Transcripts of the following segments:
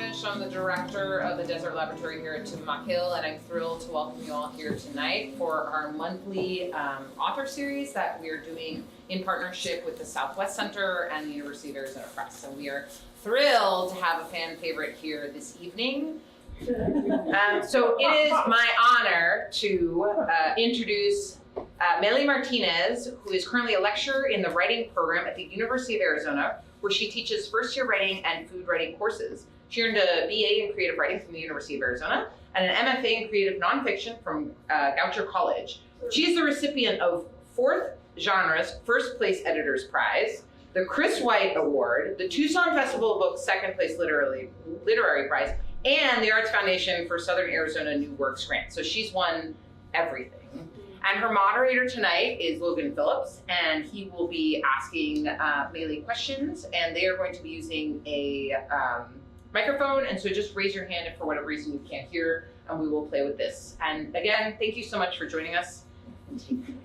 Martinez. I'm the director of the Desert Laboratory here at Tumamoc, and I'm thrilled to welcome you all here tonight for our monthly author series that we are doing in partnership with the Southwest Center and the University of Arizona Press. So we are thrilled to have a fan favorite here this evening. So it is my honor to introduce Melanie Martinez, who is currently a lecturer in the writing program at the University of Arizona, where she teaches first-year writing and food writing courses. She earned a BA in creative writing from the University of Arizona and an MFA in creative nonfiction from Goucher College. She is the recipient of 4th Genre's First Place Editors Prize, the Chris White Award, the Tucson Festival of Books Second Place Literary Prize, and the Arts Foundation for Southern Arizona New Works Grant. So she's won everything. And her moderator tonight is Logan Phillips, and he will be asking Melee questions, and they are going to be using a microphone, and so just raise your hand if for whatever reason you can't hear, and we will play with this. And again, thank you so much for joining us. And take it away.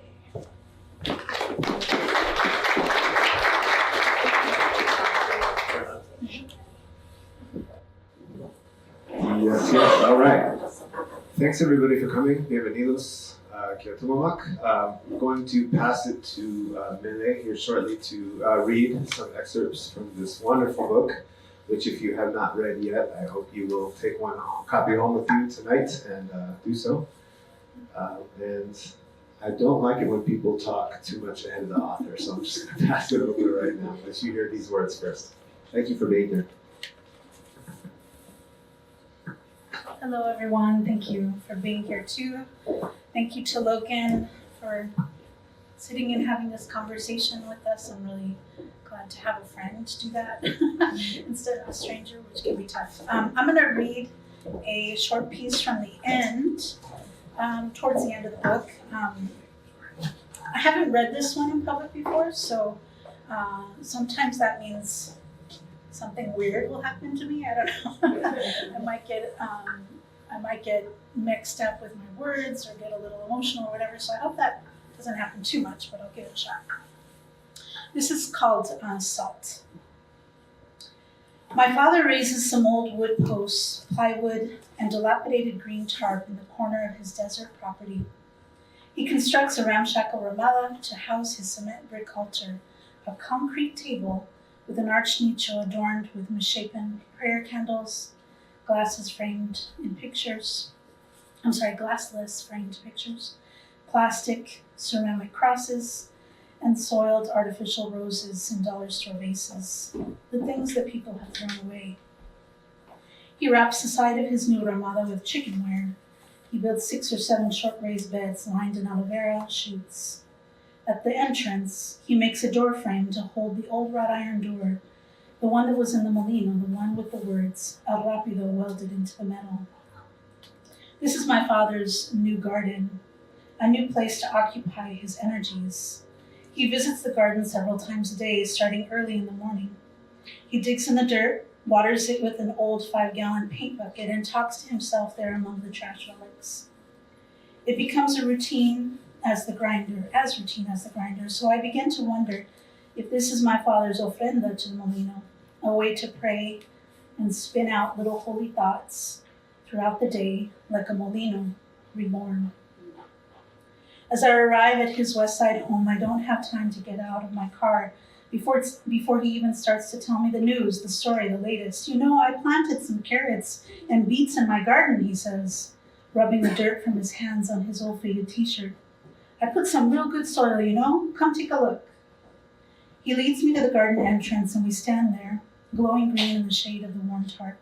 Yes, all right. Thanks everybody for coming. Bienvenidos. Tumamoc. I'm going to pass it to Melee here shortly to read some excerpts from this wonderful book, which if you have not read yet, I hope you will take one copy home with you tonight and do so. And I don't like it when people talk too much ahead of the author, so I'm just going to pass it over right now. Let you hear these words first. Thank you for being here. Hello everyone, thank you for being here too. Thank you to Logan for sitting and having this conversation with us. I'm really glad to have a friend do that instead of a stranger, which can be tough. I'm going to read a short piece from the end, towards the end of the book. I haven't read this one in public before, so sometimes that means something weird will happen to me. I don't know. I might get mixed up with my words or get a little emotional or whatever. So I hope that doesn't happen too much, but I'll give it a shot. This is called Salt. My father raises some old wood posts, plywood, and dilapidated green tarp in the corner of his desert property. He constructs a ramshackle ramada to house his cement brick altar, a concrete table with an arched nicho adorned with misshapen prayer candles, glassless framed pictures, plastic ceramic crosses, and soiled artificial roses in dollar store vases, the things that people have thrown away. He wraps the side of his new ramada with chicken wire. He builds 6 or 7 short raised beds lined in aloe vera shoots. At the entrance, he makes a door frame to hold the old wrought iron door, the one that was in the Molino, the one with the words "Al Rapido" welded into the metal. This is my father's new garden, a new place to occupy his energies. He visits the garden several times a day, starting early in the morning. He digs in the dirt, waters it with an old 5-gallon paint bucket, and talks to himself there among the trash relics. It becomes as routine as the grinder, so I begin to wonder if this is my father's ofrenda to the Molino, a way to pray and spin out little holy thoughts throughout the day like a Molino reborn. As I arrive at his West Side home, I don't have time to get out of my car before he even starts to tell me the news, the story, the latest. You know, I planted some carrots and beets in my garden, he says, rubbing the dirt from his hands on his old faded t-shirt. I put some real good soil, you know? Come take a look. He leads me to the garden entrance, and we stand there, glowing green in the shade of the warm tarp.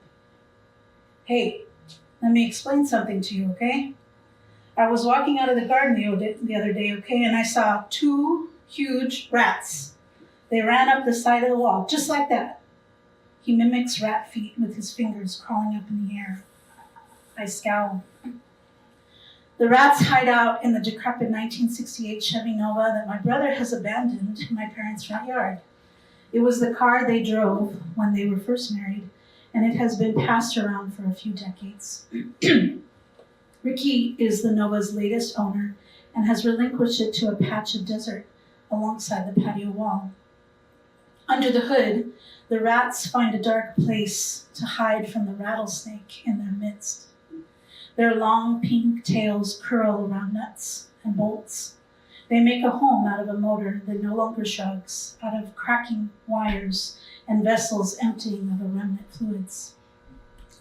Hey, let me explain something to you, okay? I was walking out of the garden the other day, okay, and I saw 2 huge rats. They ran up the side of the wall, just like that. He mimics rat feet with his fingers crawling up in the air. I scowl. The rats hide out in the decrepit 1968 Chevy Nova that my brother has abandoned in my parents' front yard. It was the car they drove when they were first married, and it has been passed around for a few decades. Ricky is the Nova's latest owner and has relinquished it to a patch of desert alongside the patio wall. Under the hood, The rats find a dark place to hide from the rattlesnake in their midst. Their long pink tails curl around nuts and bolts. They make a home out of a motor that no longer shrugs, out of cracking wires and vessels emptying of the remnant fluids.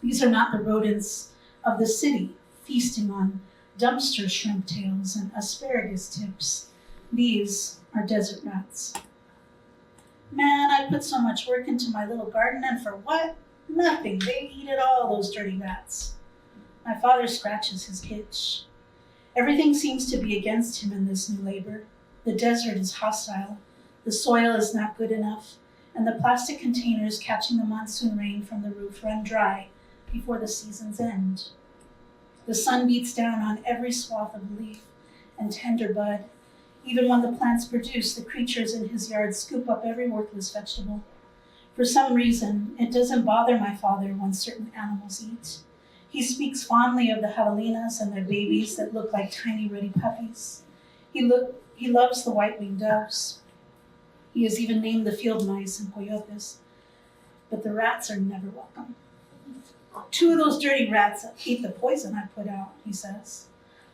These are not the rodents of the city, feasting on dumpster shrimp tails and asparagus tips. These are desert rats. Man, I put so much work into my little garden, and for what? Nothing. They eat it all, those dirty rats. My father scratches his itch. Everything seems to be against him in this new labor. The desert is hostile. The soil is not good enough, and the plastic containers catching the monsoon rain from the roof run dry before the season's end. The sun beats down on every swath of leaf and tender bud. Even when the plants produce, the creatures in his yard scoop up every worthless vegetable. For some reason, it doesn't bother my father when certain animals eat. He speaks fondly of the javelinas and their babies that look like tiny ruddy puppies. He loves the white-winged doves. He has even named the field mice and coyotes. But the rats are never welcome. 2 of those dirty rats ate the poison I put out, he says.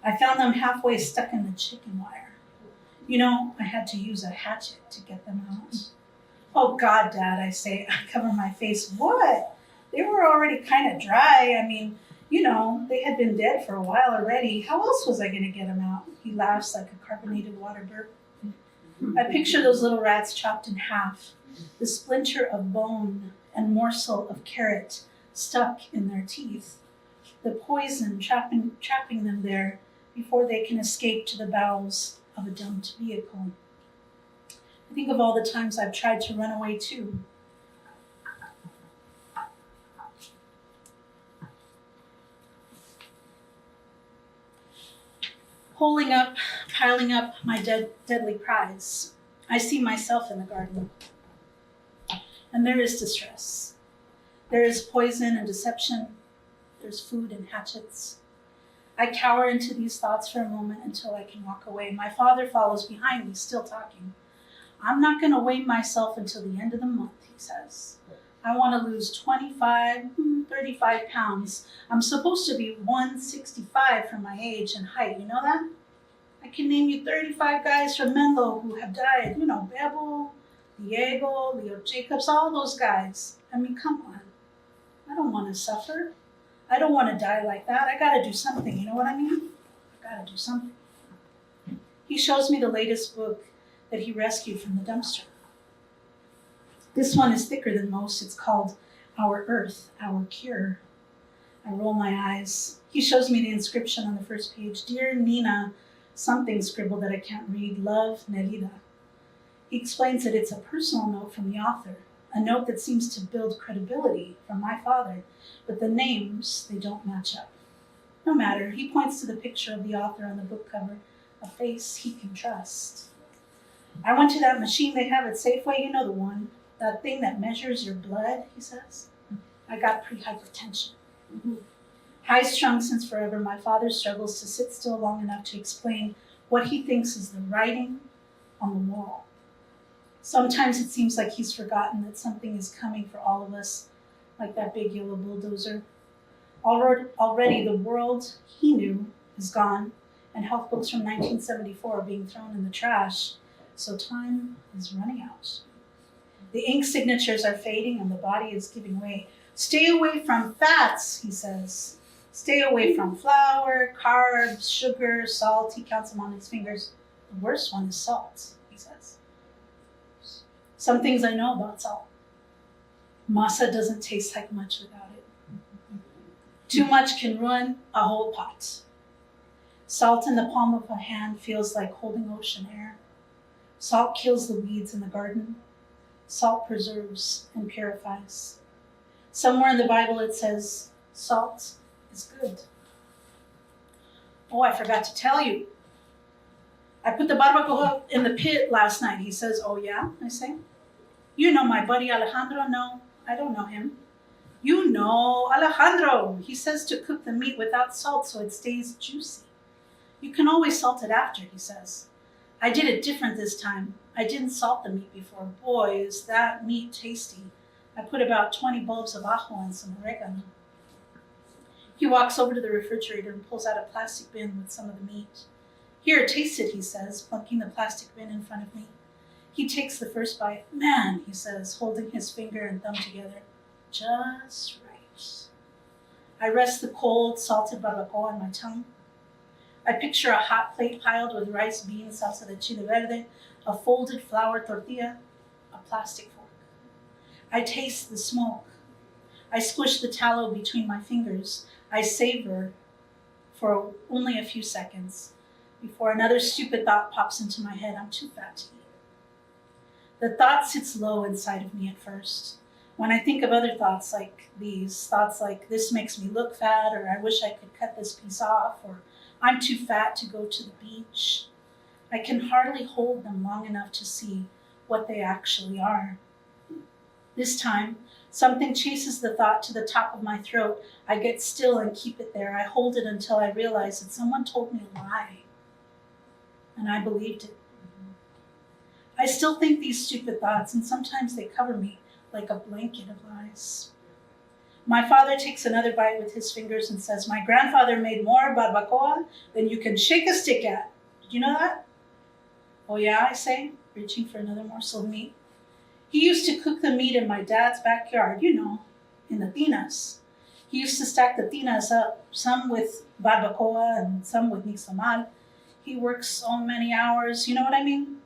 I found them halfway stuck in the chicken wire. You know, I had to use a hatchet to get them out. Oh God, Dad, I say, I cover my face. What? They were already kind of dry. I mean, you know, they had been dead for a while already. How else was I going to get them out? He laughs like a carbonated water burp. I picture those little rats chopped in half, the splinter of bone and morsel of carrot stuck in their teeth, the poison trapping them there before they can escape to the bowels of a dumped vehicle. I think of all the times I've tried to run away too. Piling up my deadly prize. I see myself in the garden. And there is distress. There is poison and deception. There's food and hatchets. I cower into these thoughts for a moment until I can walk away. My father follows behind me, still talking. I'm not going to weigh myself until the end of the month, he says. I want to lose 35 pounds. I'm supposed to be 165 for my age and height. You know that? I can name you 35 guys from Menlo who have died. You know, Bebo, Diego, Leo Jacobs, all those guys. I mean, come on. I don't want to suffer. I don't want to die like that. I got to do something. You know what I mean? I got to do something. He shows me the latest book that he rescued from the dumpster. This one is thicker than most. It's called Our Earth, Our Cure. I roll my eyes. He shows me the inscription on the first page. Dear Nina, something scribbled that I can't read. Love, Nelida. He explains that it's a personal note from the author, a note that seems to build credibility from my father, but the names, they don't match up. No matter, he points to the picture of the author on the book cover, a face he can trust. I went to that machine they have at Safeway, you know the one, that thing that measures your blood, he says. I got pre-hypertension. High-strung since forever, my father struggles to sit still long enough to explain what he thinks is the writing on the wall. Sometimes it seems like he's forgotten that something is coming for all of us, like that big yellow bulldozer. Already the world he knew is gone, and health books from 1974 are being thrown in the trash, so time is running out. The ink signatures are fading and the body is giving way. Stay away from fats, he says. Stay away from flour, carbs, sugar, salt. He counts them on his fingers. The worst one is salt, he says. Some things I know about salt. Masa doesn't taste like much without it. Too much can ruin a whole pot. Salt in the palm of a hand feels like holding ocean air. Salt kills the weeds in the garden. Salt preserves and purifies. Somewhere in the Bible it says, salt is good. Oh, I forgot to tell you. I put the barbacoa in the pit last night. He says, oh yeah? I say, you know my buddy Alejandro? No, I don't know him. You know Alejandro. He says to cook the meat without salt so it stays juicy. You can always salt it after, he says. I did it different this time. I didn't salt the meat before. Boy, is that meat tasty. I put about 20 bulbs of ajo and some oregano. He walks over to the refrigerator and pulls out a plastic bin with some of the meat. Here, taste it, he says, plunking the plastic bin in front of me. He takes the first bite. Man, he says, holding his finger and thumb together. Just right. I rest the cold, salted barbacoa on my tongue. I picture a hot plate piled with rice, beans, salsa de chile verde, a folded flour tortilla, a plastic fork. I taste the smoke. I squish the tallow between my fingers. I savor for only a few seconds before another stupid thought pops into my head. I'm too fat to eat. The thought sits low inside of me at first. When I think of other thoughts like these, thoughts like this makes me look fat, or I wish I could cut this piece off, or I'm too fat to go to the beach, I can hardly hold them long enough to see what they actually are. This time, something chases the thought to the top of my throat. I get still and keep it there. I hold it until I realize that someone told me a lie. And I believed it. I still think these stupid thoughts, and sometimes they cover me like a blanket of lies. My father takes another bite with his fingers and says, my grandfather made more barbacoa than you can shake a stick at. Did you know that? Oh yeah, I say, reaching for another morsel of meat. He used to cook the meat in my dad's backyard, you know, in the tinas. He used to stack the tinas up, some with barbacoa and some with nixtamal. He works so many hours, you know what I mean?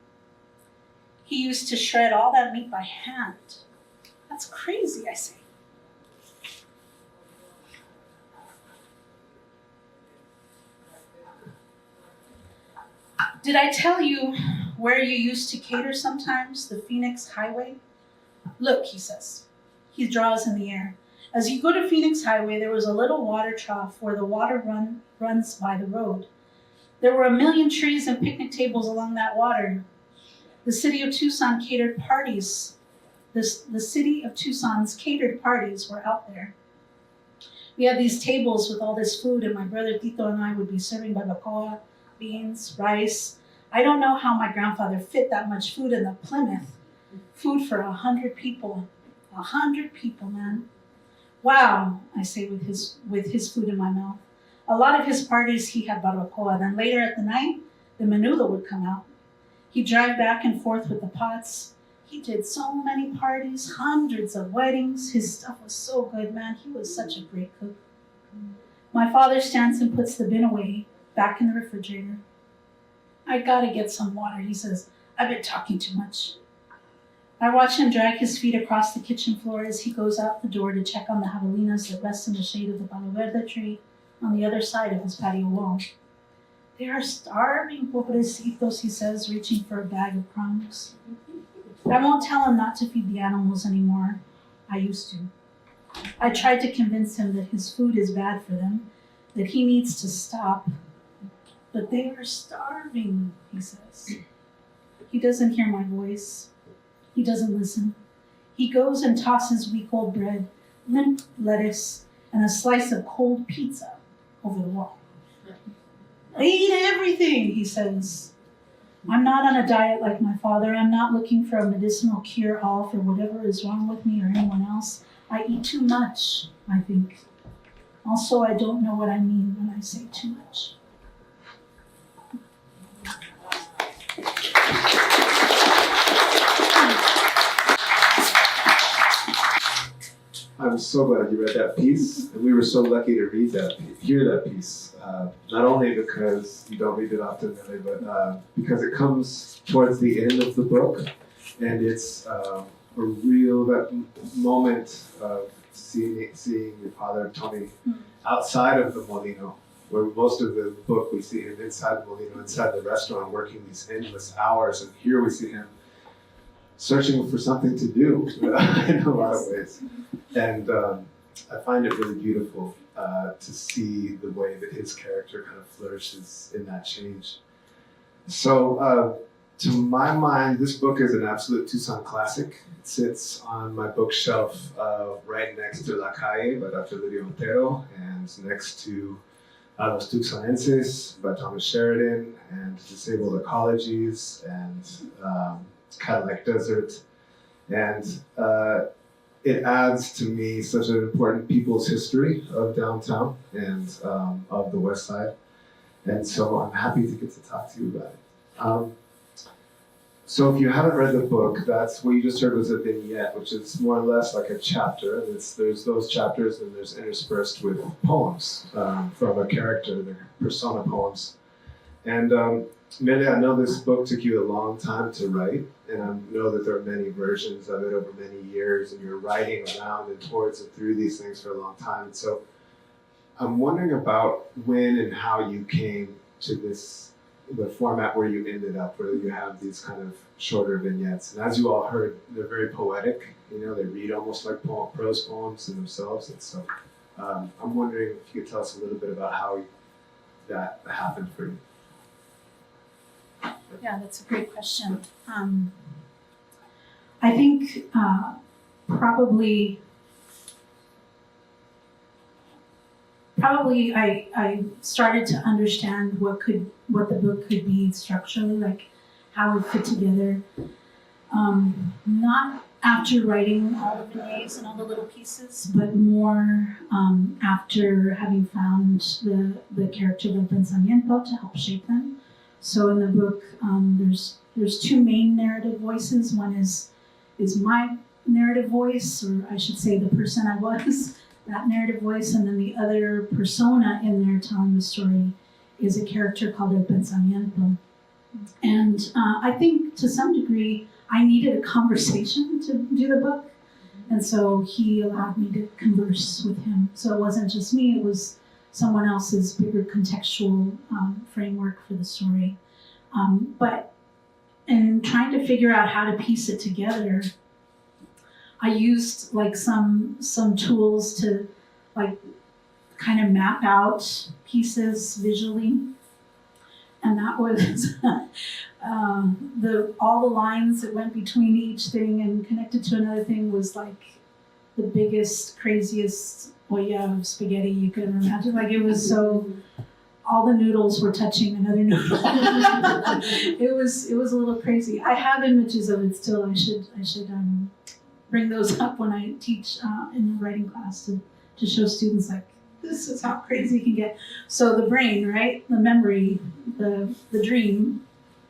He used to shred all that meat by hand. That's crazy, I say. Did I tell you where you used to cater sometimes? The Phoenix Highway? Look, he says. He draws in the air. As you go to Phoenix Highway, there was a little water trough where the water runs by the road. There were a million trees and picnic tables along that water. The city of Tucson catered parties. The city of Tucson's catered parties were out there. We had these tables with all this food, and my brother Tito and I would be serving barbacoa, beans, rice. I don't know how my grandfather fit that much food in the Plymouth. Food for 100 people. 100 people, man. Wow, I say with his food in my mouth. A lot of his parties, he had barbacoa. Then later at the night, the menudo would come out. He'd drive back and forth with the pots. He did so many parties, hundreds of weddings. His stuff was so good, man. He was such a great cook. My father stands and puts the bin away, back in the refrigerator. I gotta get some water, he says. I've been talking too much. I watch him drag his feet across the kitchen floor as he goes out the door to check on the javelinas that rest in the shade of the palo verde tree on the other side of his patio wall. They are starving, pobrecitos, he says, reaching for a bag of crumbs. I won't tell him not to feed the animals anymore. I used to. I tried to convince him that his food is bad for them, that he needs to stop. But they are starving, he says. He doesn't hear my voice. He doesn't listen. He goes and tosses week-old bread, limp lettuce, and a slice of cold pizza over the wall. I eat everything, he says. I'm not on a diet like my father. I'm not looking for a medicinal cure-all for whatever is wrong with me or anyone else. I eat too much, I think. Also, I don't know what I mean when I say too much. I'm so glad you read that piece, and we were so lucky to hear that piece. Not only because you don't read it often, but because it comes towards the end of the book, and it's a real moment of seeing your father, Tony, outside of the Molino, where most of the book we see him inside the Molino, inside the restaurant, working these endless hours, and here we see him searching for something to do in a lot of ways. And I find it really beautiful to see the way that his character kind of flourishes in that change. So to my mind, this book is an absolute Tucson classic. It sits on my bookshelf right next to La Calle by Dr. Lidio Otero, and next to Los Tucsonenses by Thomas Sheridan, and Disabled Ecologies, and Cadillac Desert. And it adds to me such an important people's history of downtown and of the West Side. And so I'm happy to get to talk to you about it. So if you haven't read the book, that's what you just heard was a vignette, which is more or less like a chapter. And there's those chapters and there's interspersed with poems from a character, the persona poems. And Melanie, I know this book took you a long time to write, and I know that there are many versions of it over many years, and you're writing around and towards and through these things for a long time. And so I'm wondering about when and how you came to the format where you ended up, where you have these kind of shorter vignettes. And as you all heard, they're very poetic. They read almost like prose poems in themselves. And so I'm wondering if you could tell us a little bit about how that happened for you. Yeah, that's a great question. I think probably I started to understand what the book could be structurally, like how it fit together. Not after writing all the vignettes and all the little pieces, but more after having found the character del pensamiento to help shape them. So in the book, there's two main narrative voices. One is my narrative voice, or I should say the person I was, that narrative voice, and then the other persona in there telling the story is a character called El Pensamiento. And I think to some degree I needed a conversation to do the book, and so he allowed me to converse with him. So it wasn't just me, it was someone else's bigger contextual framework for the story. But in trying to figure out how to piece it together, I used like some tools to like kind of map out pieces visually. And that was all the lines that went between each thing and connected to another thing was like the biggest, craziest olla of spaghetti you could imagine. Like it was so, all the noodles were touching another noodle. It was a little crazy. I have images of it still. I should bring those up when I teach in the writing class to show students like, this is how crazy it can get. So the brain, right? The memory, the dream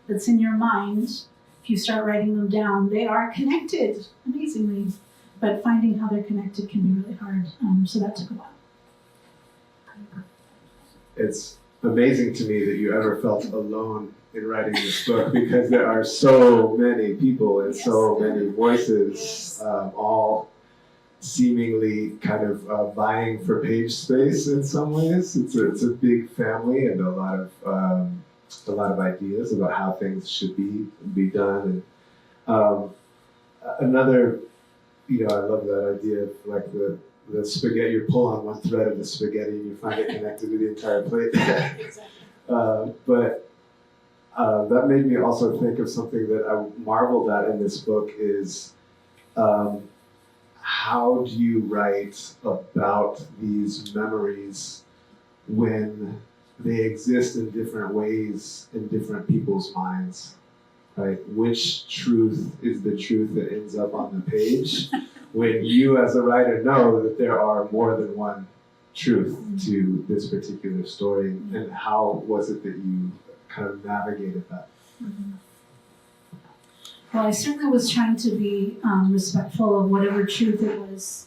that's in your mind, if you start writing them down, they are connected amazingly. But finding how they're connected can be really hard. So that took a while. It's amazing to me that you ever felt alone in writing this book, because there are so many people and so many voices, all seemingly kind of vying for page space in some ways. It's a big family and a lot of ideas about how things should be done. And another, I love that idea of like the spaghetti. You pull on one thread of the spaghetti and you find it connected to the entire plate. But that made me also think of something that I marveled at in this book is how do you write about these memories when they exist in different ways in different people's minds, right? Which truth is the truth that ends up on the page when you as a writer know that there are more than one truth to this particular story, and how was it that you kind of navigated that? Mm-hmm. Well, I certainly was trying to be respectful of whatever truth it was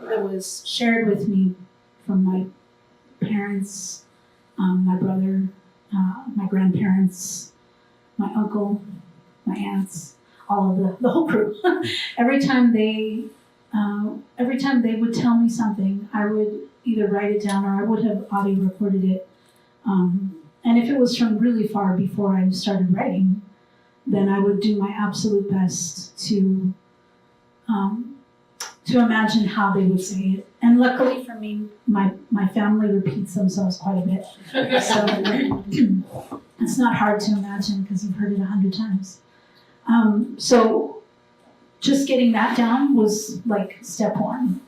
that was shared with me from my parents, my brother, my grandparents, my uncle, my aunts, all of the whole crew. Every time they would tell me something, I would either write it down or I would have audio recorded it. And if it was from really far before I started writing, then I would do my absolute best to imagine how they would say it. And luckily for me, my family repeats themselves quite a bit. So it's not hard to imagine because you've heard it 100 times. So just getting that down was like step one.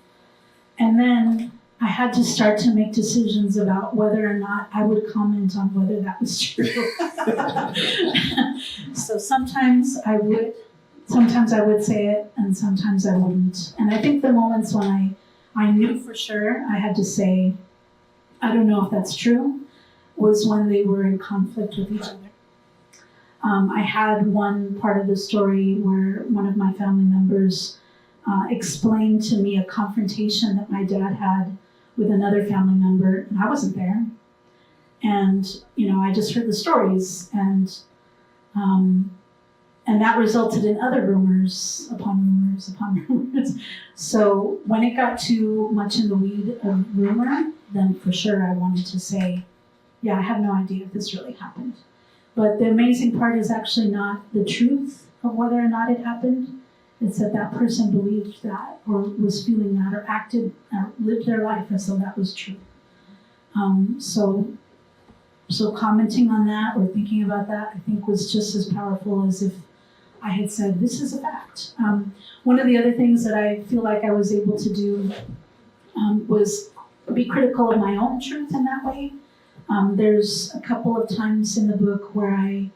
And then I had to start to make decisions about whether or not I would comment on whether that was true. So sometimes I would sometimes I would say it and sometimes I wouldn't. And I think the moments when I knew for sure I had to say, I don't know if that's true, was when they were in conflict with each other. I had one part of the story where one of my family members explained to me a confrontation that my dad had with another family member, and I wasn't there. And, I just heard the stories, and that resulted in other rumors upon rumors upon rumors. So when it got too much in the weed of rumor, then for sure I wanted to say, yeah, I have no idea if this really happened. But the amazing part is actually not the truth of whether or not it happened. It's that that person believed that, or was feeling that, or acted, or lived their life as though that was true. So commenting on that or thinking about that, I think was just as powerful as if I had said, this is a fact. One of the other things that I feel like I was able to do was be critical of my own truth in that way. There's a couple of times in the book where I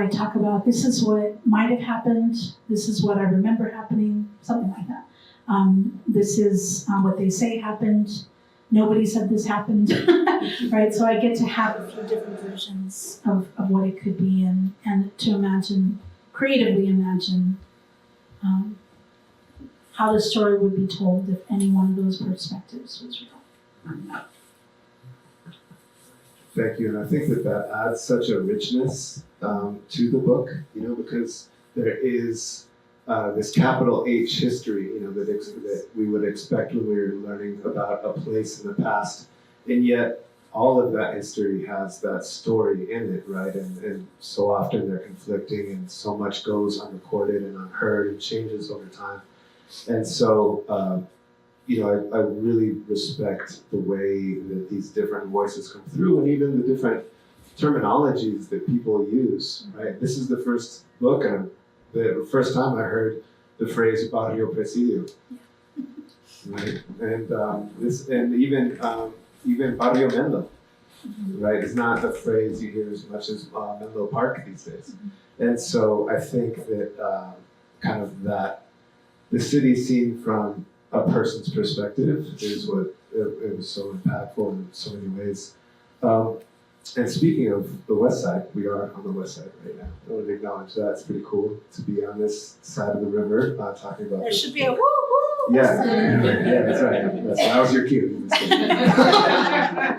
talk about this is what might have happened, this is what I remember happening, something like that. This is what they say happened. Nobody said this happened, right? So I get to have a few different versions of what it could be and to imagine, creatively imagine how the story would be told if any one of those perspectives was real. Thank you, and I think that adds such a richness to the book, because there is this capital H history, that we would expect when we were learning about a place in the past, and yet all of that history has that story in it, right? And so often they're conflicting, and so much goes unrecorded and unheard and changes over time. And so, I really respect the way that these different voices come through, and even the different terminologies that people use, right? This is the first book, and the first time I heard the phrase "barrio presidio," right? And even barrio Menlo, right? It's not a phrase you hear as much as Menlo Park these days. And so I think that kind of that the city seen from a person's perspective is what it was so impactful in so many ways. And speaking of the West Side, we are on the West Side right now. I want to acknowledge that. It's pretty cool to be on this side of the river, talking about There this. Should be a woo-woo. Yeah, that's right. That was your cue. I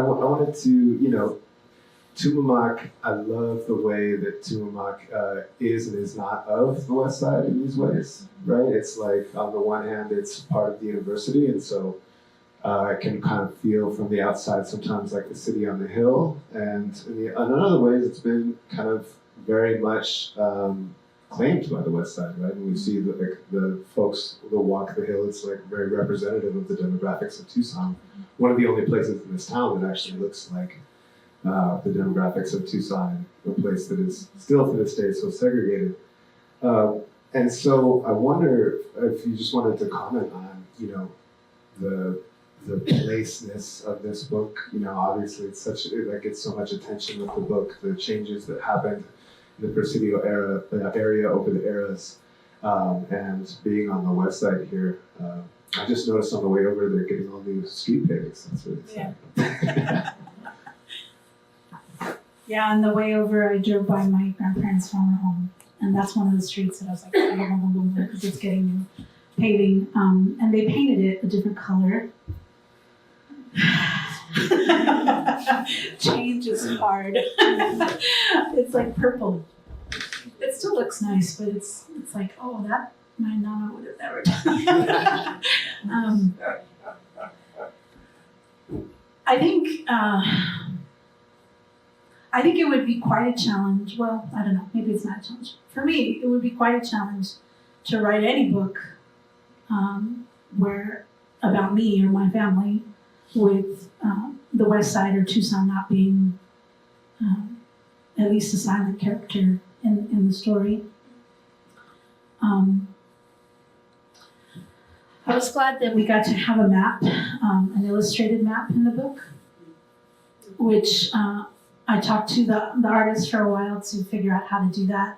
wanted to, Tumamoc, I love the way that Tumamoc is and is not of the West Side in these ways, right? It's like, on the one hand, it's part of the university, and so it can kind of feel from the outside sometimes like the city on the hill, and in other ways, it's been kind of very much claimed by the West Side, right? And we see that the folks that walk the hill, it's like very representative of the demographics of Tucson. One of the only places in this town that actually looks like the demographics of Tucson, a place that is still to this day so segregated. And so I wonder if you just wanted to comment on, the placeness of this book. Obviously it's gets so much attention with the book, the changes that happened in the Presidio area over the eras, and being on the West Side here. I just noticed on the way over they're getting all new street pavings. That's really exciting. Yeah, on the way over, I drove by my grandparents' former home, and that's one of the streets that I was like, boom, boom, boom, boom, because it's getting new paving, and they painted it a different color. Change is hard. It's like purple. It still looks nice, but it's like, oh, that my nana would have never done. I think it would be quite a challenge. Well, I don't know, maybe it's not a challenge. For me, it would be quite a challenge to write any book where about me or my family with the West Side or Tucson not being at least a silent character in the story. I was glad that we got to have a map, an illustrated map in the book, which I talked to the artist for a while to figure out how to do that.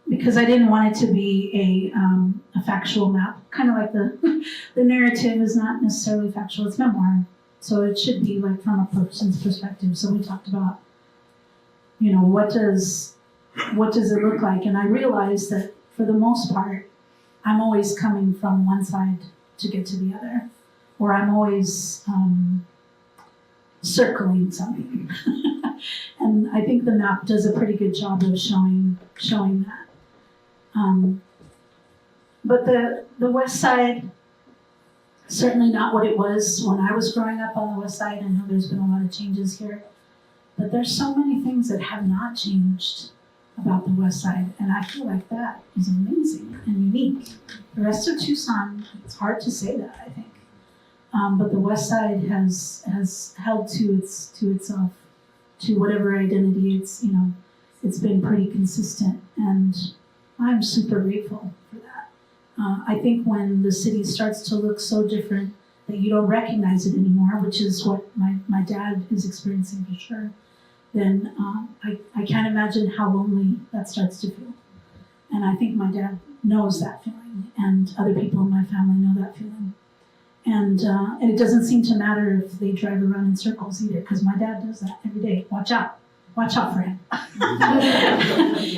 Because I didn't want it to be a factual map, kind of like the narrative is not necessarily factual, it's memoir. So it should be like from a person's perspective. So we talked about, what does it look like? And I realized that for the most part, I'm always coming from one side to get to the other, or I'm always circling something. And I think the map does a pretty good job of showing that. But the West Side, certainly not what it was when I was growing up on the West Side. I know there's been a lot of changes here, but there's so many things that have not changed about the West Side, and I feel like that is amazing and unique. The rest of Tucson, it's hard to say that, I think. But the West Side has held to itself, to whatever identity it's been pretty consistent, and I'm super grateful for that. I think when the city starts to look so different that you don't recognize it anymore, which is what my dad is experiencing for sure, then I can't imagine how lonely that starts to feel. And I think my dad knows that feeling, and other people in my family know that feeling. And it doesn't seem to matter if they drive around in circles either, because my dad does that every day. Watch out for him.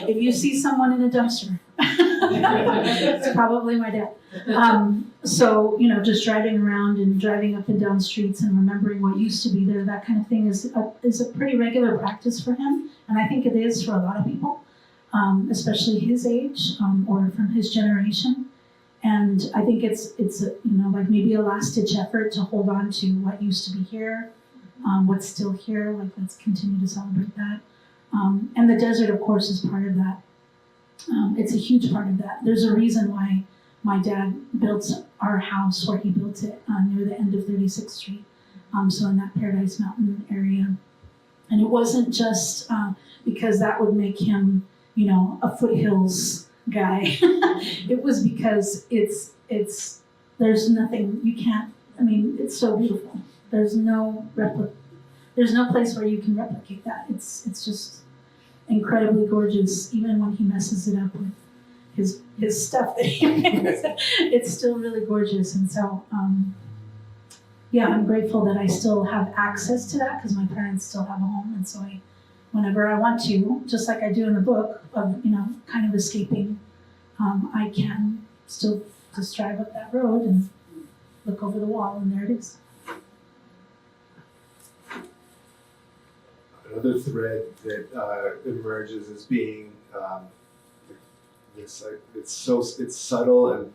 If you see someone in a dumpster, it's probably my dad. So, just driving around and driving up and down streets and remembering what used to be there, that kind of thing is a pretty regular practice for him. And I think it is for a lot of people, especially his age or from his generation. And I think it's like maybe a last-ditch effort to hold on to what used to be here, what's still here. Like, let's continue to celebrate that. And the desert, of course, is part of that. It's a huge part of that. There's a reason why my dad built our house where he built it near the end of 36th Street, so in that Paradise Mountain area. And it wasn't just because that would make him, a foothills guy. It was because there's nothing you can't. I mean, it's so beautiful. There's no place where you can replicate that. It's just incredibly gorgeous, even when he messes it up with his stuff that he makes. It's still really gorgeous. And so I'm grateful that I still have access to that, because my parents still have a home, and so whenever I want to, just like I do in the book of kind of escaping, I can still just drive up that road and look over the wall, and there it is. Another thread that emerges as being it's subtle and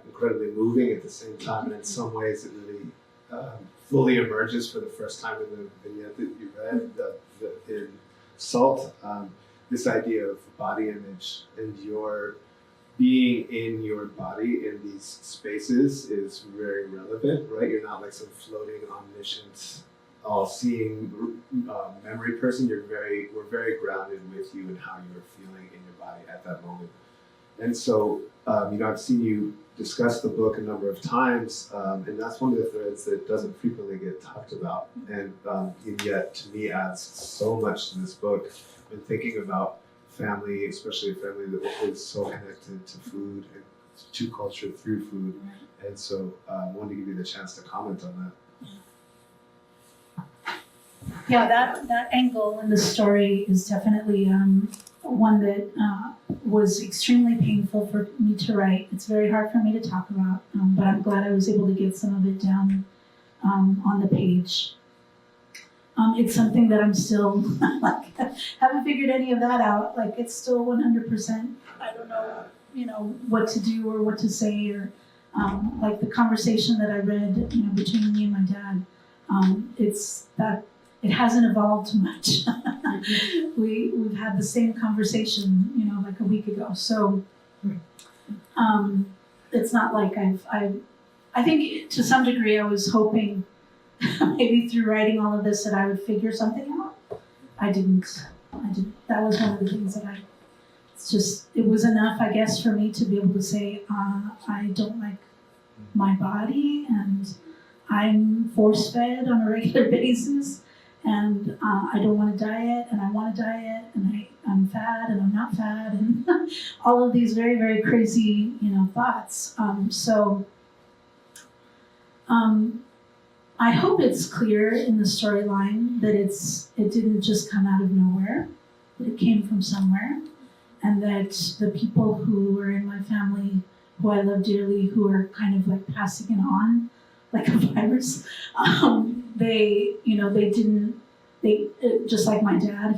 incredibly moving at the same time, and in some ways it really fully emerges for the first time in the vignette that you read in Salt. This idea of body image and your being in your body in these spaces is very relevant, right? You're not like some floating, omniscient, all-seeing memory person. We're very grounded with you and how you're feeling in your body at that moment. And so, I've seen you discuss the book a number of times, and that's one of the threads that doesn't frequently get talked about, and yet to me adds so much to this book. When thinking about family, especially a family that is so connected to food and to culture through food, and so I wanted to give you the chance to comment on that. Yeah, that angle in the story is definitely one that was extremely painful for me to write. It's very hard for me to talk about, but I'm glad I was able to get some of it down on the page. It's something that I'm still haven't figured any of that out. Like, it's still 100%. I don't know, what to do or what to say, or like the conversation that I read, between me and my dad. It's that it hasn't evolved much. We've had the same conversation, like a week ago. So it's not like I think to some degree I was hoping maybe through writing all of this that I would figure something out. I didn't. That was one of the things that it was enough, I guess, for me to be able to say, I don't like my body, and I'm force-fed on a regular basis, and I don't want to diet, and I want to diet, and I'm fat, and I'm not fat, and all of these very, very crazy, thoughts. I hope it's clear in the storyline that it didn't just come out of nowhere, that it came from somewhere, and that the people who were in my family, who I love dearly, who are kind of like passing it on like a virus, they just like my dad,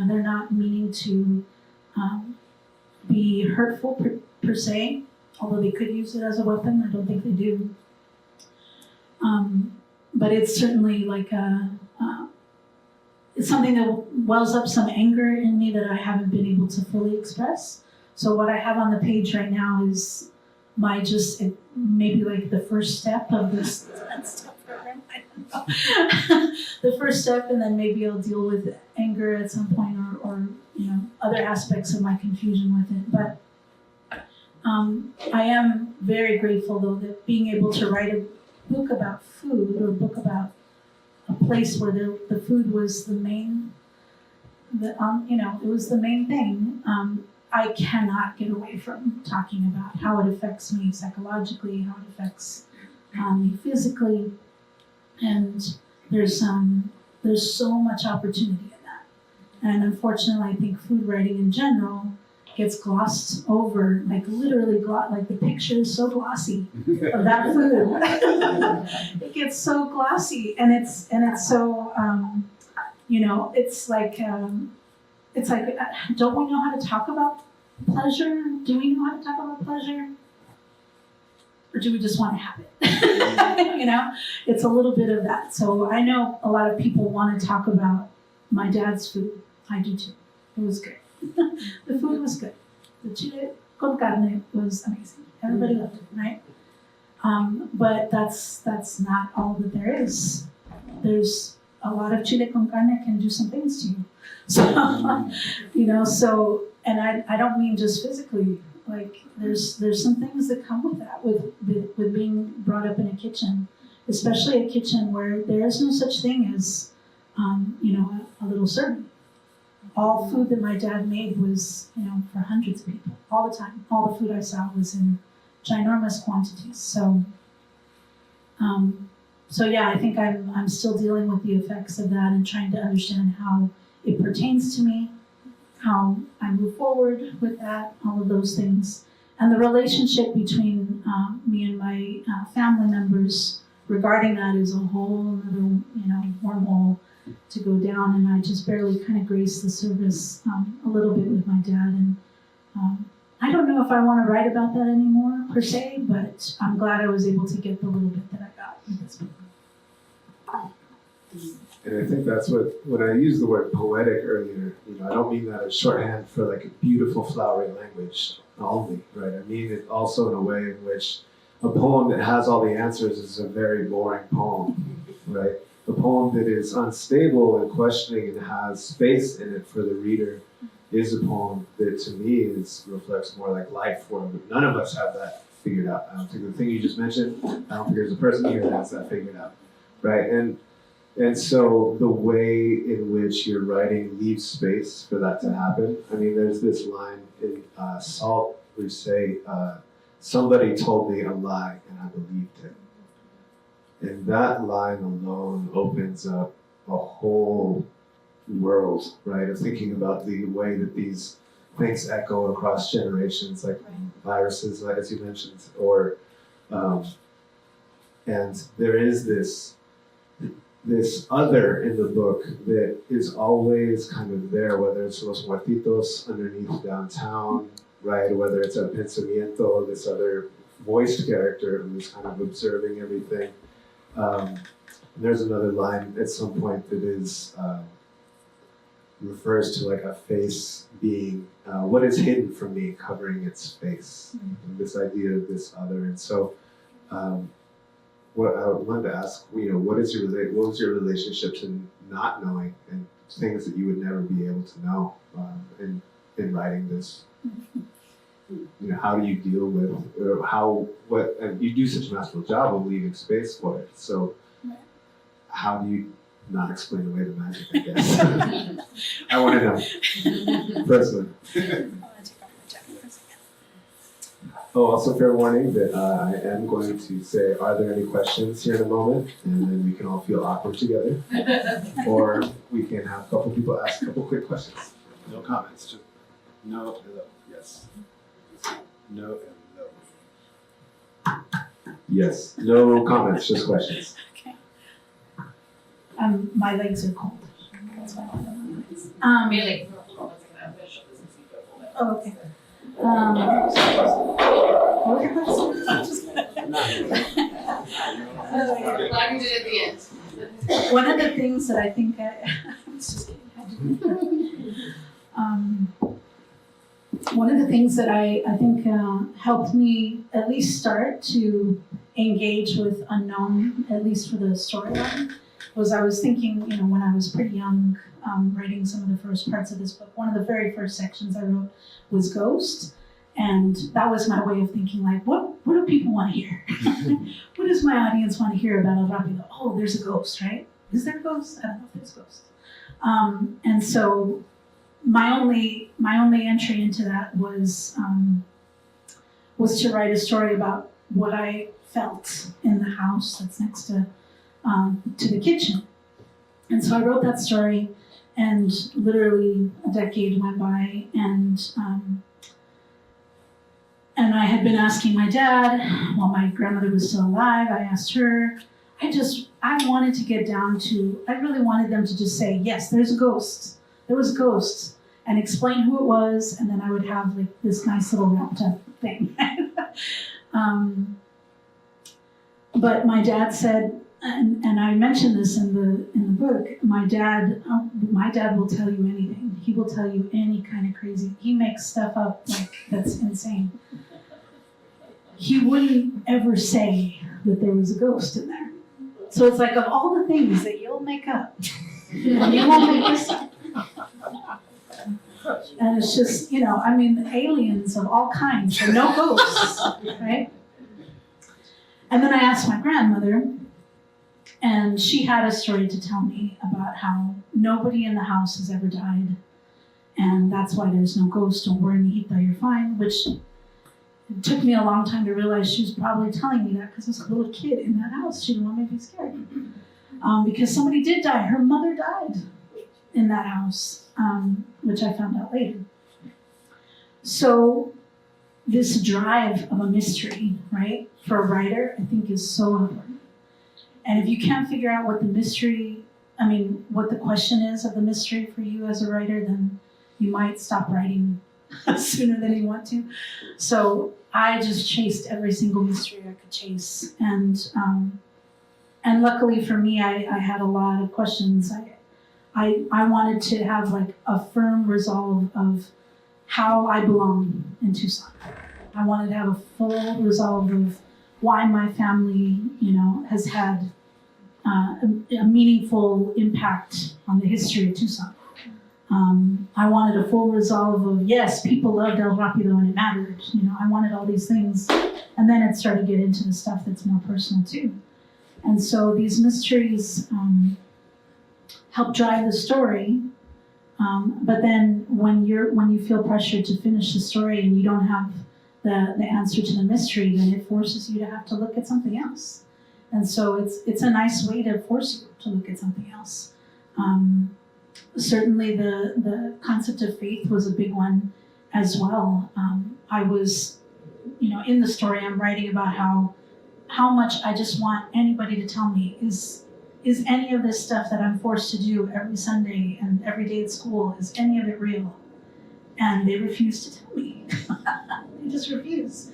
they're not meaning to be hurtful per se, although they could use it as a weapon. I don't think they do. But it's certainly like it's something that wells up some anger in me that I haven't been able to fully express. So what I have on the page right now is maybe like the first step of this program. I don't know. The first step, and then maybe I'll deal with anger at some point, or other aspects of my confusion with it. But I am very grateful, though, that being able to write a book about food, or a book about a place where the food was the main, it was the main thing. I cannot get away from talking about how it affects me psychologically, how it affects me physically, and there's so much opportunity in that. And unfortunately, I think food writing in general gets glossed over, like literally like the picture is so glossy of that food. It gets so glossy, and it's so it's like, don't we know how to talk about pleasure? Do we know how to talk about pleasure? Or do we just want to have it? It's a little bit of that. So I know a lot of people want to talk about my dad's food. I do too. It was good. The food was good. The chile con carne was amazing. Everybody loved it, right? But that's not all that there is. There's a lot of chile con carne can do some things to you. So, and I don't mean just physically. Like there's some things that come with that, with being brought up in a kitchen, especially a kitchen where there is no such thing as, a little serving. All food that my dad made was, for hundreds of people, all the time. All the food I saw was in ginormous quantities. So yeah, I think I'm still dealing with the effects of that and trying to understand how it pertains to me, how I move forward with that, all of those things. And the relationship between me and my family members regarding that is a whole other, wormhole to go down. And I just barely kind of graced the surface a little bit with my dad. And I don't know if I want to write about that anymore per se, but I'm glad I was able to get the little bit that I got in this book. And I think that's when I used the word poetic earlier, I don't mean that as shorthand for like a beautiful flowery language only, right? I mean it also in a way in which a poem that has all the answers is a very boring poem, right? A poem that is unstable and questioning and has space in it for the reader is a poem that to me reflects more like life form. None of us have that figured out. I don't think the thing you just mentioned, I don't think there's a person here that has that figured out, right? And so the way in which your writing leaves space for that to happen, I mean, there's this line in Salt where you say, somebody told me a lie and I believed it. And that line alone opens up a whole world, right, of thinking about the way that these things echo across generations, like viruses, like as you mentioned, or and there is this other in the book that is always kind of there, whether it's Los Muertitos underneath downtown, right, or whether it's El Pensamiento, this other voiced character who's kind of observing everything. There's another line at some point that is refers to like a face being what is hidden from me, covering its face. This idea of this other, and so what I wanted to ask, what was your relationship to not knowing and things that you would never be able to know in writing this? How do you deal with and you do such a masterful job of leaving space for it. So how do you not explain away the magic, I guess. I want to know. First one. Oh, also fair warning that I am going to say, are there any questions here in a moment? And then we can all feel awkward together. Or we can have a couple people ask a couple quick questions. No comments, just no and no. Yes. No and no. Yes, no comments, just questions. Okay. My legs are cold. That's why I don't know. Really? Oh, okay. What were your questions? Glad you did at the end. One of the things that I think I was just kidding. One of the things that I think helped me at least start to engage with unknown, at least for the storyline, was I was thinking, when I was pretty young, writing some of the first parts of this book, one of the very first sections I wrote was Ghost. And that was my way of thinking, like, what do people want to hear? What does my audience want to hear about El Rapido? Oh, there's a ghost, right? Is there a ghost? I don't know if there's a ghost. And so my only entry into that was to write a story about what I felt in the house that's next to the kitchen. And so I wrote that story, and literally a decade went by, and I had been asking my dad, while my grandmother was still alive, I asked her, I wanted to get down to, I really wanted them to just say, yes, there's a ghost. There was a ghost, and explain who it was, and then I would have like this nice little wrapped up thing. But my dad said, and I mentioned this in the book, my dad will tell you anything. He will tell you any kind of crazy. He makes stuff up like that's insane. He wouldn't ever say that there was a ghost in there. So it's like, of all the things that you'll make up, you won't make this up. And it's just, aliens of all kinds, but no ghosts, right? And then I asked my grandmother, and she had a story to tell me about how nobody in the house has ever died, and that's why there's no ghost. Don't worry, mijita, you're fine, which it took me a long time to realize she was probably telling me that because I was a little kid in that house. She didn't want me to be scared. Because somebody did die. Her mother died in that house, which I found out later. So this drive of a mystery, right, for a writer, I think is so important. And if you can't figure out what the question is of the mystery for you as a writer, then you might stop writing sooner than you want to. So I just chased every single mystery I could chase. And luckily for me, I had a lot of questions. I wanted to have like a firm resolve of how I belong in Tucson. I wanted to have a full resolve of why my family, has had a meaningful impact on the history of Tucson. I wanted a full resolve of, yes, people loved El Rapido and it mattered. I wanted all these things. And then it started to get into the stuff that's more personal too. And so these mysteries help drive the story. But then when you feel pressured to finish the story and you don't have the answer to the mystery, then it forces you to have to look at something else. And so it's a nice way to force you to look at something else. Certainly the concept of faith was a big one as well. I was, in the story I'm writing about how much I just want anybody to tell me, is any of this stuff that I'm forced to do every Sunday and every day at school, is any of it real? And they refuse to tell me. They just refuse.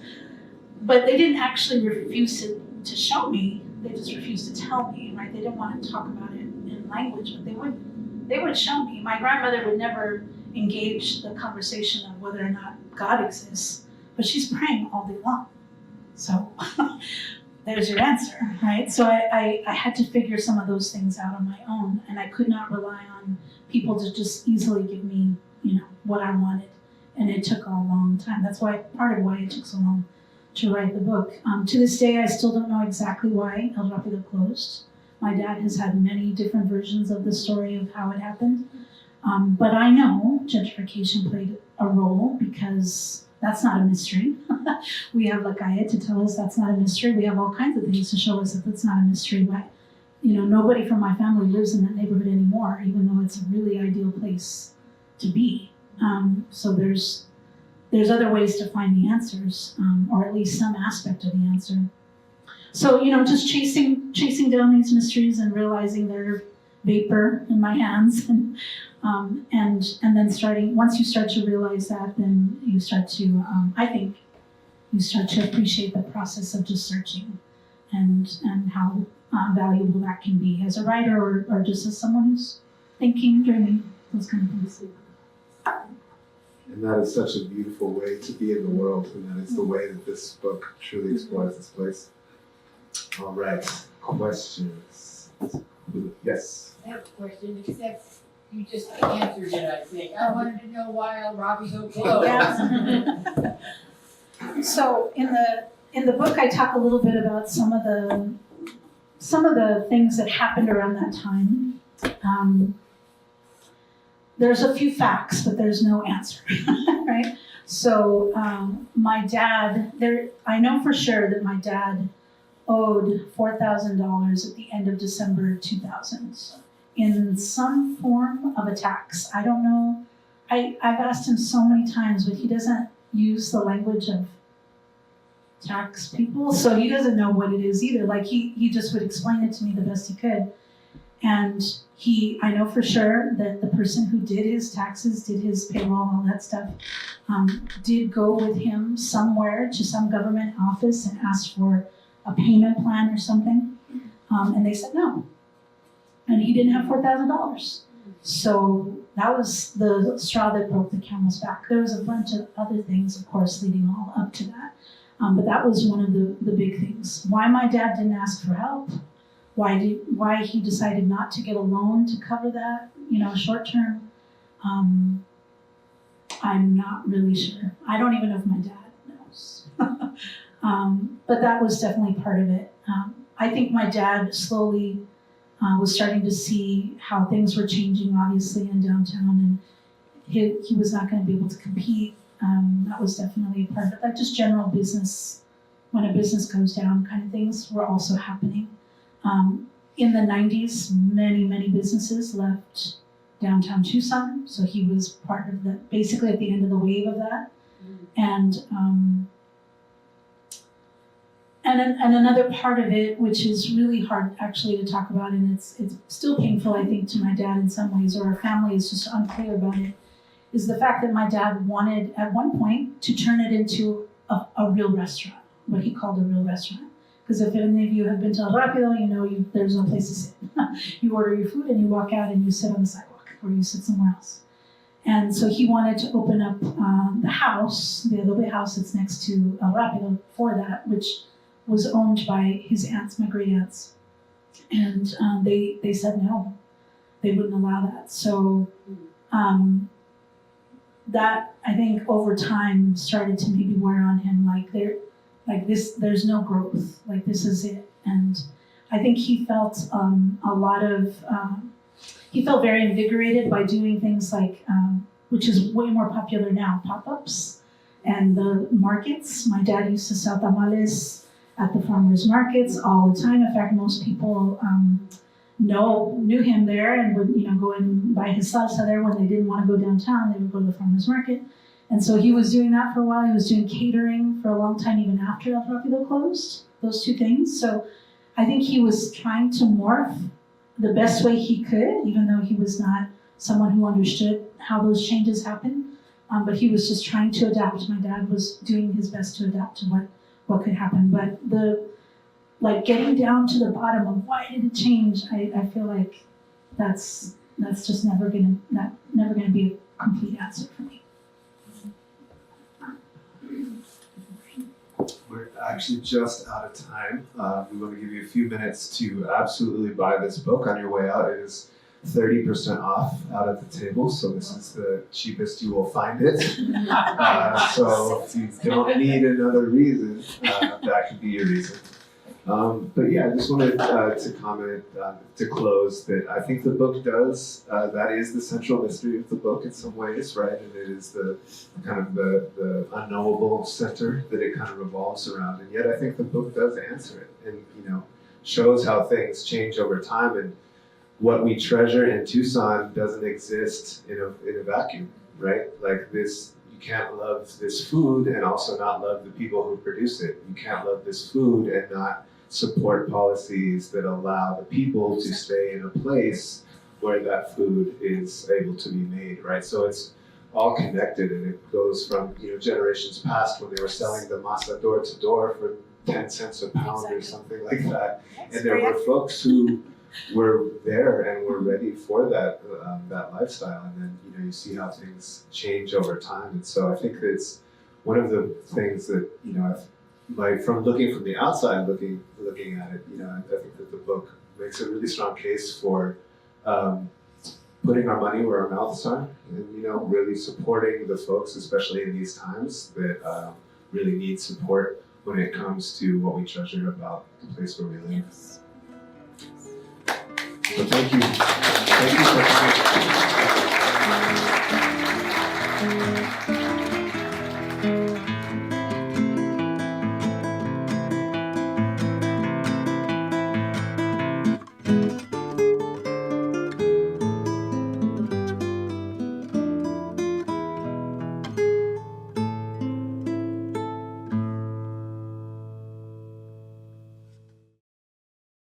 But they didn't actually refuse to show me, they just refused to tell me, right? They didn't want to talk about it in language, but they would show me. My grandmother would never engage the conversation of whether or not God exists, but she's praying all day long. So there's your answer, right? So I had to figure some of those things out on my own, and I could not rely on people to just easily give me, what I wanted. And it took a long time. That's part of why it took so long to write the book. To this day, I still don't know exactly why El Rapido closed. My dad has had many different versions of the story of how it happened. But I know gentrification played a role because that's not a mystery. We have Lakaya to tell us that's not a mystery. We have all kinds of things to show us that that's not a mystery. But, nobody from my family lives in that neighborhood anymore, even though it's a really ideal place to be. So there's other ways to find the answers, or at least some aspect of the answer. So, just chasing down these mysteries and realizing they're vapor in my hands, and then once you start to realize that, then you start to, I think, you start to appreciate the process of just searching, and how valuable that can be as a writer or just as someone who's thinking, dreaming, those kind of things. And that is such a beautiful way to be in the world, and that is the way that this book truly explores this place. All right, questions? Yes? I have a question, except you just answered it, I think. I wanted to know why El Rapido closed. Yeah. So in the book, I talk a little bit about some of the things that happened around that time. There's a few facts, but there's no answer, right? So my dad, I know for sure that my dad owed $4,000 at the end of December 2000 in some form of a tax. I don't know. I've asked him so many times, but he doesn't use the language of tax people, so he doesn't know what it is either. Like he just would explain it to me the best he could. And I know for sure that the person who did his taxes, did his payroll, all that stuff, did go with him somewhere to some government office and ask for a payment plan or something. And they said no. And he didn't have $4,000. So that was the straw that broke the camel's back. There was a bunch of other things, of course, leading all up to that. But that was one of the big things. Why my dad didn't ask for help, why he decided not to get a loan to cover that, short term, I'm not really sure. I don't even know if my dad knows. But that was definitely part of it. I think my dad slowly was starting to see how things were changing, obviously, in downtown, and he was not going to be able to compete. That was definitely a part of it. Like just general business, when a business goes down, kind of things were also happening. In the 90s, many businesses left downtown Tucson, so he was part of that, basically at the end of the wave of that. And another part of it, which is really hard actually to talk about, and it's still painful, I think, to my dad in some ways, or our family is just unclear about it, is the fact that my dad wanted at one point to turn it into a real restaurant, what he called a real restaurant. Because if any of you have been to El Rapido, there's no place to sit. You order your food and you walk out and you sit on the sidewalk, or you sit somewhere else. And so he wanted to open up the house, the adobe house that's next to El Rapido, for that, which was owned by his aunts, my great aunts. And they said no, they wouldn't allow that. So that, I think, over time started to maybe wear on him, there's no growth, this is it. And I think he felt he felt very invigorated by doing things which is way more popular now, pop-ups and the markets. My dad used to sell tamales at the farmers markets all the time. In fact, most people knew him there and would go and buy his salsa there when they didn't want to go downtown. They would go to the farmers market. And so he was doing that for a while. He was doing catering for a long time, even after El Rapido closed, those two things. So I think he was trying to morph the best way he could, even though he was not someone who understood how those changes happen. But he was just trying to adapt. My dad was doing his best to adapt to what could happen. But getting down to the bottom of why did it change, I feel like that's just never gonna be a complete answer for me. We're actually just out of time. We want to give you a few minutes to absolutely buy this book on your way out. It is 30% off out at the table, so this is the cheapest you will find it. So if you don't need another reason, that could be your reason. But yeah, I just wanted to comment to close that I think the book does, that is the central mystery of the book in some ways, right? And it is the kind of the unknowable center that it kind of revolves around. And yet I think the book does answer it and, shows how things change over time, and what we treasure in Tucson doesn't exist in a vacuum, right? Like this, you can't love this food and also not love the people who produce it. You can't love this food and not support policies that allow the people to stay in a place where that food is able to be made, right? So it's all connected, and it goes from generations past when they were selling the masa door to door for 10 cents a pound or something like that. And there were folks who were there and were ready for that lifestyle. And then you see how things change over time. And so I think that's one of the things that from looking from the outside, looking at it, I think that the book makes a really strong case for putting our money where our mouths are, and really supporting the folks, especially in these times, that really need support when it comes to what we treasure about the place where we live. So thank you for coming.